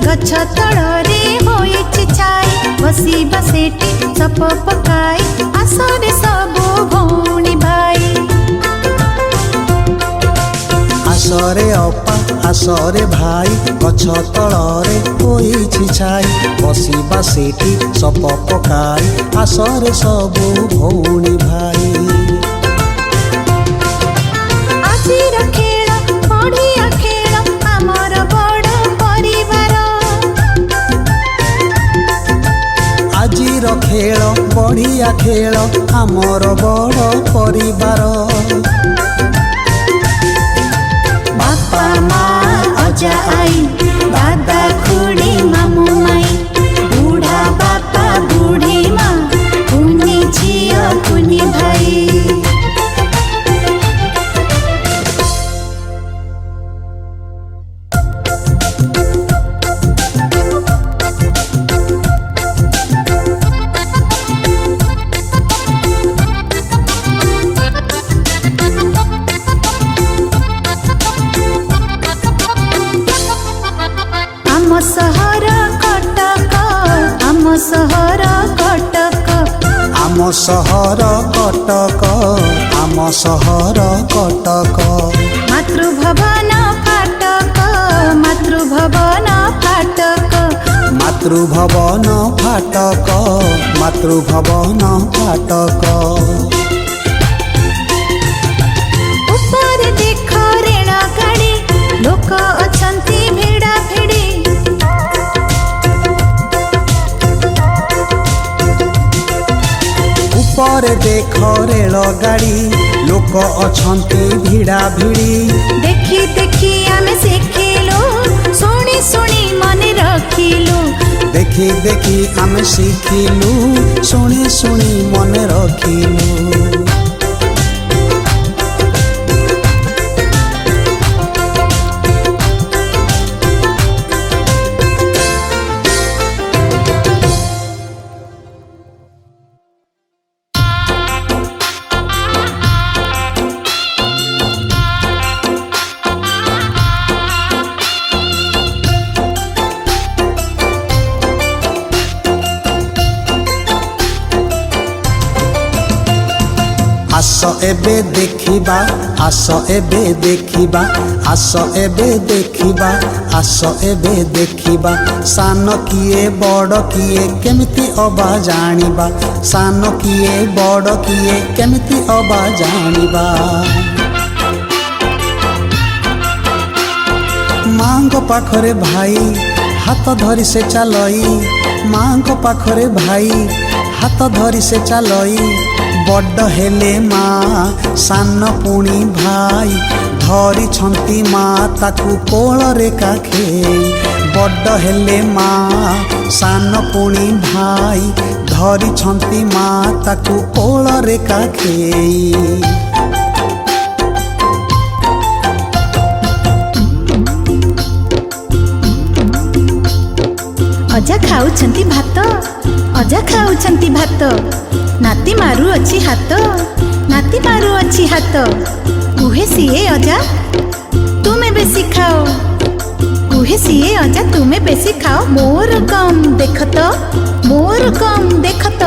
गछ तଳରେ ହୋଇଛି ଛାଇ ବସିବା ସେଠି ଚପ ପକାଇ ଆସରେ ସବୁ ଭଉଣୀ ଭାଇ। ଆସରେ ଅପା ଆସରେ ଭାଇ ଗଛ ତଳରେ ହୋଇଛି ଛାଇ ବସିବା ସେଠି ଚପ ପକାଇ ଆସରେ ସବୁ ଭଉଣୀ ଭାଇ। ଆଜିର ଖେଳ ବଢ଼ିଆ ଖେଳ ଆମର ବଡ଼ ପରିବାର। ଆଜିର ଖେଳ ବଢ଼ିଆ ଖେଳ ଆମର ବଡ଼ ପରିବାର। ବାପା ମା ଅଜା ଆଈ ଦାଦା ଖୁଡ଼ି ମାମୁଁ ମାଇଁ ବୁଢ଼ା ବାପା ବୁଢ଼ୀ ମା କୁନି ଝିଅ କୁନି ଭାଇ। ଆମ ସହର କଟକ ଆମ ସହର କଟକ ଆମ ସହର କଟକ ଆମ ସହର କଟକ। ମାତୃଭବନ ଫାଟକ ମାତୃଭବନ ଫାଟକ ମାତୃଭବନ ଫାଟକ ମାତୃଭବନ ଫାଟକ। ଉପରେ ଦେଖ ରେଳ ଗାଡ଼ି ଲୋକ ଅଛନ୍ତି ଭିଡ଼ା ଭିଡ଼ି। ଉପରେ ଦେଖ ରେଳ ଗାଡ଼ି ଲୋକ ଅଛନ୍ତି ଭିଡ଼ା ଭିଡ଼ି। ଦେଖି ଦେଖି ଆମେ ଶିଖିଲୁ ଶୁଣି ଶୁଣି ମନେ ରଖିଲୁ। ଦେଖି ଦେଖି ଆମେ ଶିଖିଲୁ ଶୁଣି ଶୁଣି ମନେ ରଖିଲୁ। आस एबे देखिबा आस एबे देखिबा आस एबे देखिबा आस एबे देखिबा सान किए बड़ किए केमिति अबा जानिबा सान किए बड़ किए केमिति अबा जानिबा। मांग पाखरे भाई हाथ धरी से चलई मांग पाखरे भाई हाथ धरी से चलई बड़ हेले माँ सान पुणी भाई धरी छंती माँ ताकू कोलरे काखेई बड़ हेले माँ सान पुणी भाई धरी छंती माँ ताकू कोलरे काखेई। अजा खाऊछंती भात अजा खाऊछंती भात नाती मारू अछि हाथ नाती मारू अछि हाथ कुहे सीए अजा तुमे बेसी खाओ कुहे सीए अजा तुमे बेसी खाओ मोर कम देखत मोर कम देखत।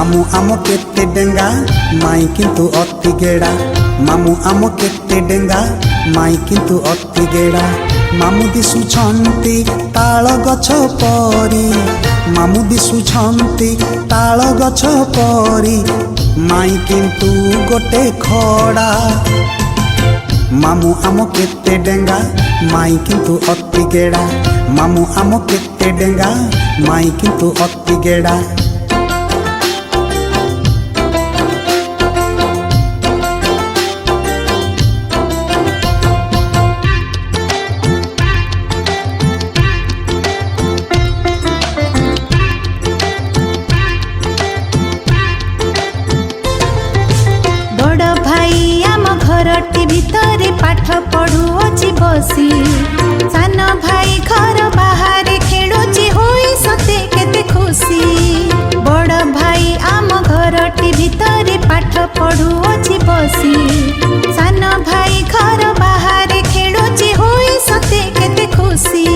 ମାମୁଁ ଆମ କେତେ ଡେଙ୍ଗା ମାଇଁ କିନ୍ତୁ ଅତି ଗେଡ଼ା ମାମୁଁ ଆମ କେତେ ଡେଙ୍ଗା ମାଇଁ କିନ୍ତୁ ଅତି ଗେଡ଼ା ମାମୁଁ ଦିଶୁଛନ୍ତି ତାଳ ଗଛ ପରି ମାମୁଁ ଦିଶୁଛନ୍ତି ତାଳ ଗଛ ପରି ମାଇଁ କିନ୍ତୁ ଗୋଟେ ଖଡ଼ା ମାମୁଁ ଆମ କେତେ ଡେଙ୍ଗା ମାଇଁ କିନ୍ତୁ ଅତି ଗେଡ଼ା ମାମୁଁ ଆମ କେତେ ଡେଙ୍ଗା ମାଇଁ କିନ୍ତୁ ଅତି ଗେଡ଼ା ଘରଟି ଭିତରେ ପାଠ ପଢୁଅଛି ବସି ସାନ ଭାଇ ଘର ବାହାରେ ଖେଳୁଛି ହୋଇ ସତେ କେତେ ଖୁସି ବଡ଼ ଭାଇ ଆମ ଘରଟି ଭିତରେ ପାଠ ପଢୁଅଛି ବସି ସାନ ଭାଇ ଘର ବାହାରେ ଖେଳୁଛି ହୋଇ ସତେ କେତେ ଖୁସି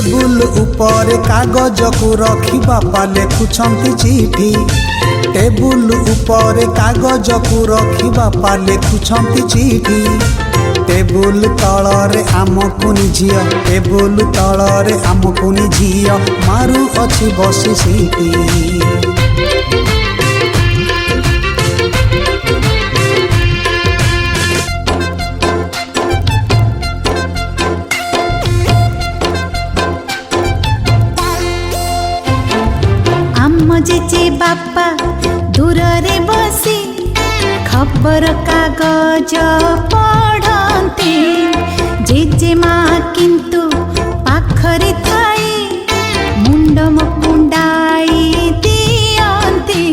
ଟେବୁଲ ଉପରେ କାଗଜକୁ ରଖି ବାପା ଲେଖୁଛନ୍ତି ଚିଠି ଟେବୁଲ ଉପରେ କାଗଜକୁ ରଖି ବାପା ଲେଖୁଛନ୍ତି ଚିଠି ଟେବୁଲ ତଳରେ ଆମ କୁନି ଝିଅ ଟେବୁଲ ତଳରେ ଆମ କୁନି ଝିଅ ମାରୁଅଛି ବସି ସିଟି ଜେଜେ ବାପା ଦୂରରେ ବସି ଖବର କାଗଜ ପଢ଼ନ୍ତି ଜେଜେମା କିନ୍ତୁ ପାଖରେ ଥାଇ ମୁଣ୍ଡ କୁଣ୍ଡାଇ ଦିଅନ୍ତି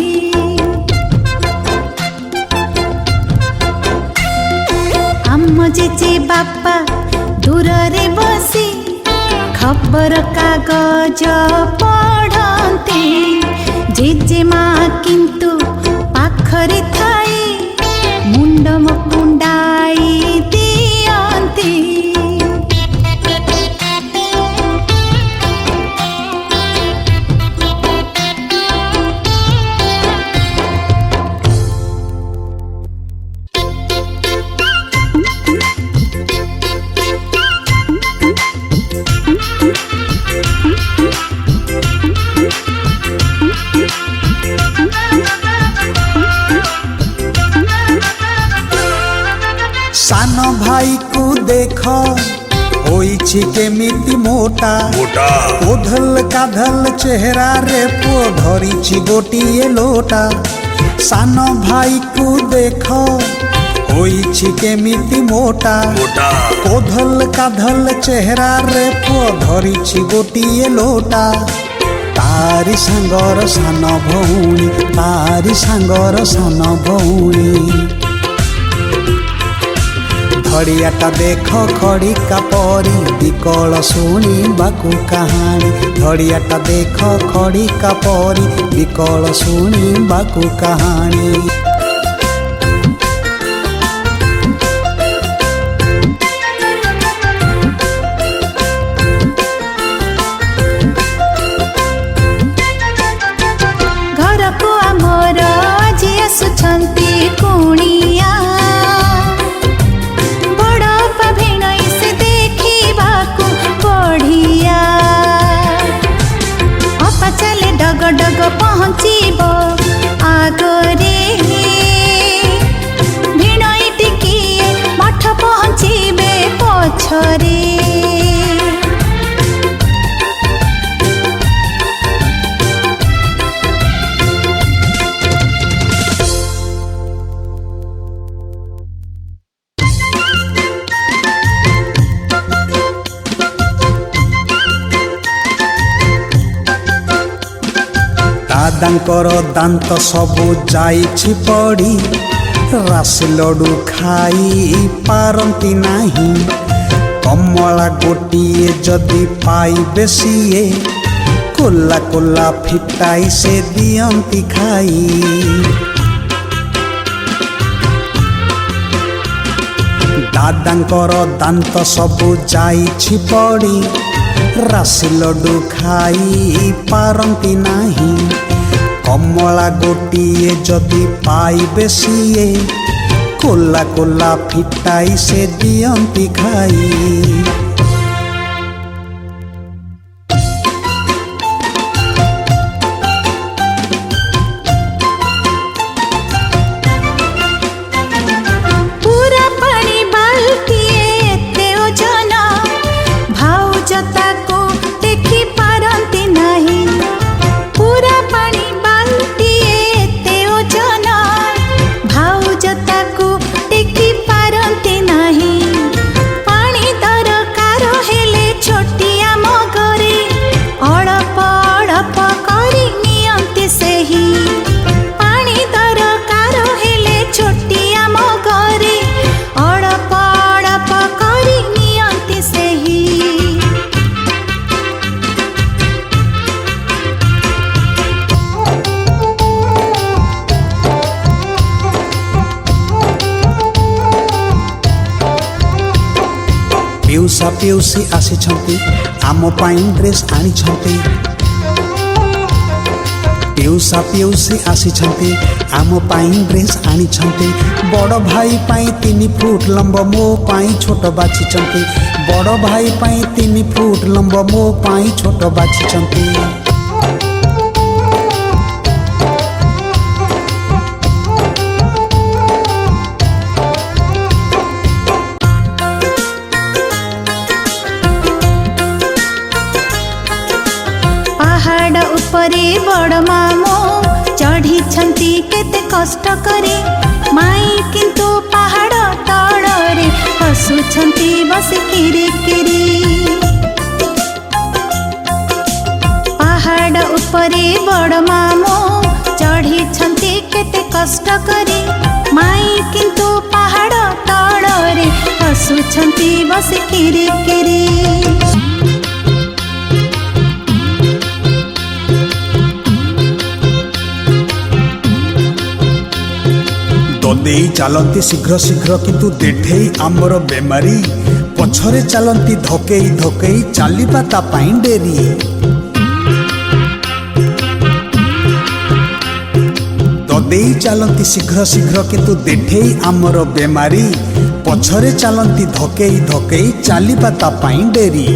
ଆମ ଜେଜେ ବାପା ଦୂରରେ ବସି ଖବର କାଗଜ ପଢ଼ନ୍ତି ଜେଜେମା କିନ୍ତୁ ପାଖରେ ଥାଇ ମୁଣ୍ଡ କୁଣ୍ଡାଇ ଦିଅନ୍ତି ସାନ ଭାଇକୁ ଦେଖ ହୋଇଛି କେମିତି ମୋଟା ଓଧଲ କାଧଲ ଚେହେରାରେ ପୁଅ ଧରିଛି ଗୋଟିଏ ଲୋଟା ସାନ ଭାଇକୁ ଦେଖ ହୋଇଛି କେମିତି ମୋଟା ଓଧଲ କାଧଲ ଚେହେରାରେ ପୁଅ ଧରିଛି ଗୋଟିଏ ଲୋଟା ତାରି ସାଙ୍ଗର ସାନ ଭଉଣୀ ତାରି ସାଙ୍ଗର ସାନ ଭଉଣୀ ଧଡ଼ିଆଟା ଦେଖ ଖଡ଼ିକା ପରି ବିକଳ ଶୁଣିବାକୁ କାହାଣୀ ଧଡ଼ିଆଟା ଦେଖ ଖଡ଼ିକା ପରି ବିକଳ ଶୁଣିବାକୁ କାହାଣୀ ଘରକୁ ଆମର ଆଜି ଆସୁଛନ୍ତି କୁଣିଆ ଡଗ ପହଞ୍ଚିବ ଆଗରେ ଭିଣୋଇ ଟିକିଏ ମଠ ପହଞ୍ଚିବେ ପଛରେ ଦାଦାଙ୍କର ଦାନ୍ତ ସବୁ ଯାଇଛି ପଡ଼ି ରାଶି ଲଡ଼ୁ ଖାଇ ପାରନ୍ତି ନାହିଁ କମଳା ଗୋଟିଏ ଯଦି ପାଇବେ ସିଏ କୋଲା କୋଲା ଫିଟାଇ ସେ ଦିଅନ୍ତି ଖାଇ दादांकर दांत सबु जाइछि पड़ी राशि लड्डू खाई पारंती नाही कमला गोटिए जदि पाइबे सिए कोला कोला फिटाई से दियंती खाई। पिउसा पिउसी आसी आम पाई ड्रेस आनी पिउसा पिउसी आसी आम पाई ड्रेस आनी बड़ भाई पाई 3 फुट लंब मो पाई छोट बाछि बड़ भाई पाई 3 फुट लंब मो पाई छोट बाछि। उपरे बड़ मामो चढ़ी छंती केते कष्ट करे माई किंतु पहाड़ तड़रे हसु छंती बस किरी किरी। पहाड़ उपरे बड़ मामो चढ़ी छंती केते कष्ट करे माई किंतु पहाड़ तड़रे हसु छंती बस किरी किरी। ददेई चलती शीघ्र शीघ्र किंतु देठेई आमर बेमारी पछरे चलती धकेई धकेई चलिबा ता पाई डेरी। ददेई चलती शीघ्र शीघ्र किंतु देठेई आमर बेमारी पछरे चलती धकेई धकेई चलिबा ता पाई डेरी।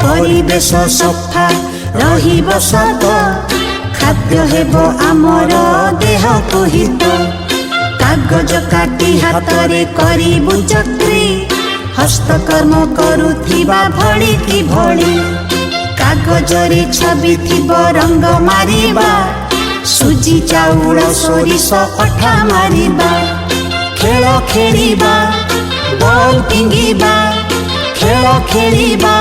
परिवेश सफा रहिब सत खाद्य हेब आमर देह को हित कागज काटी हातरे करिबु चक्री हस्तकर्म करुथिबा भଳି कि भଳି कागजरे छवि थिब रंग मारिबा सुजी चाउल सोरिष अठा मारिबा खेल खेलिबा बल फिंगिबा खेल खेलिबा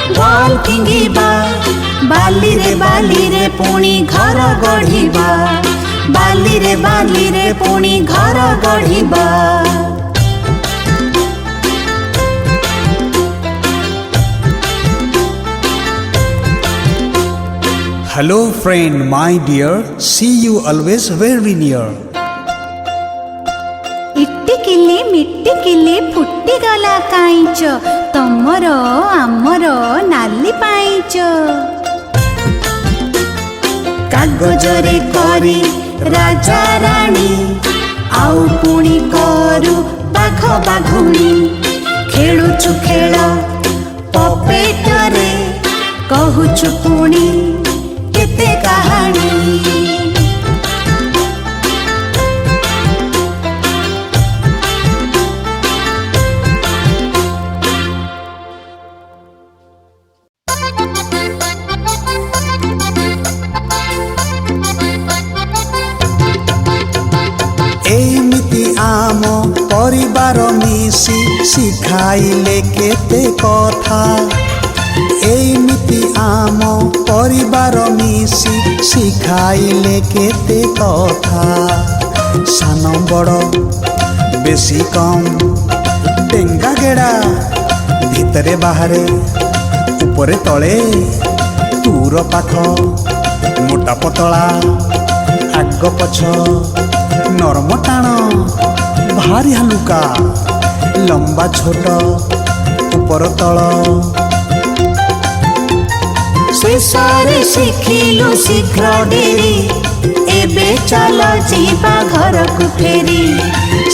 बल फिंगिबा बाली रे पुणी घर गढ़िबा बाली रे पुणी घर गढ़िबा। Hello friend, my dear, see you always very near. इट्टिकिली मिट्टिकिली फुटी गला काईच तमर आमर नाली पाइच कागजरे करी राजा रानी आउ पुणी करू बाघ बाघुणी खेलुछु खेल पपेटरे कहूछु पुणी केते कहानी। एमिति आम परिवार मिसी शिखाइले केते कथा एमिति आम परिवार मिसी शिखाइले केते कथा सान बड़ बेसी कम डेंगा गेड़ा भितरे बाहरे ऊपरे तले दूर पाख मोटा पतला आग पछ नरम टाण भारी हालुका लंबा छोट ऊपर तल शेषरे शिखिलु शीघ्र डेरी एबे चल जीवा घर को फेरी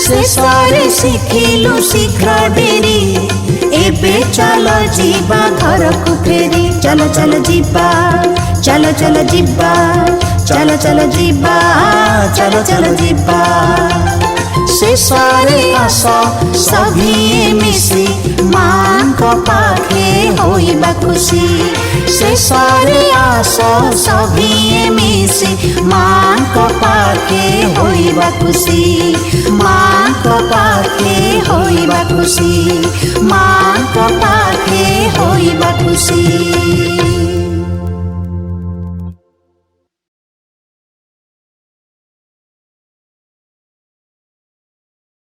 शेषरे शिखिलु शीघ्र डेरी एबे चल जीवा घर को फेरी चल चल जीवा चल चल जीवा चल चल जीवा चल चल जीवा शेषरे आस सभी मिसी माँ को पाखे होइबा खुशी शेषरे आस सभी मिसी माँ को पाखे होइबा खुशी माँ को पाखे होइबा खुशी माँ को पाखे होइबा खुशी।